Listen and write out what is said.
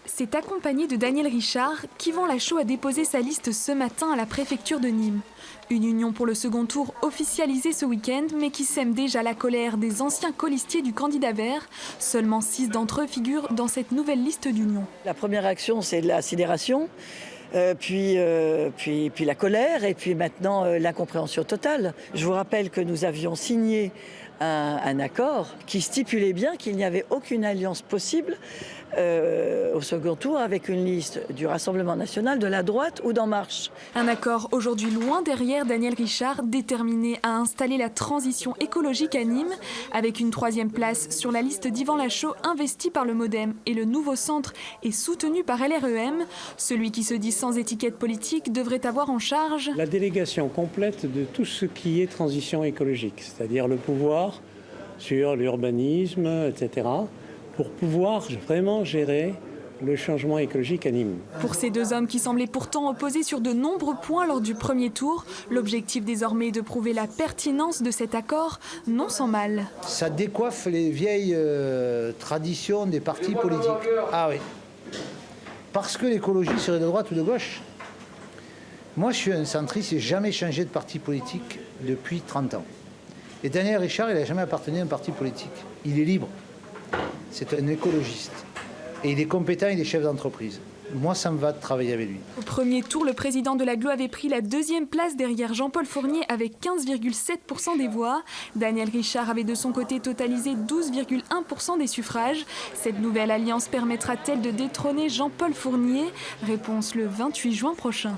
s'est accompagné de Daniel Richard, qu'Yvan Lachaud a déposé sa liste ce matin à la préfecture de Nîmes. Une union pour le second tour officialisée ce week-end, mais qui sème déjà la colère des anciens colistiers du candidat vert. Seulement 6 d'entre eux figurent dans cette nouvelle liste d'union. La première réaction, c'est la sidération, puis la colère, et puis maintenant l'incompréhension totale. Je vous rappelle que nous avions signé un accord qui stipulait bien qu'il n'y avait aucune alliance possible au second tour avec une liste du Rassemblement national, de la droite ou d'En Marche. Un accord aujourd'hui loin derrière Daniel Richard, déterminé à installer la transition écologique à Nîmes, avec une 3e place sur la liste d'Yvan Lachaud investie par le Modem et le Nouveau Centre et soutenu par LREM. Celui qui se dit sans étiquette politique devrait avoir en charge la délégation complète de tout ce qui est transition écologique, c'est-à-dire le pouvoir sur l'urbanisme, etc., pour pouvoir vraiment gérer le changement écologique à Nîmes. Pour ces 2 hommes qui semblaient pourtant opposés sur de nombreux points lors du premier tour, l'objectif désormais est de prouver la pertinence de cet accord, non sans mal. Ça décoiffe les vieilles traditions des partis politiques. Ah oui. Parce que l'écologie serait de droite ou de gauche. Moi, je suis un centriste, j'ai jamais changé de parti politique depuis 30 ans. Et Daniel Richard, il n'a jamais appartenu à un parti politique. Il est libre. C'est un écologiste. Et il est compétent, il est chef d'entreprise. Moi, ça me va de travailler avec lui. Au premier tour, le président de l'Agglo avait pris la 2e place derrière Jean-Paul Fournier avec 15,7% des voix. Daniel Richard avait de son côté totalisé 12,1% des suffrages. Cette nouvelle alliance permettra-t-elle de détrôner Jean-Paul Fournier? Réponse le 28 juin prochain.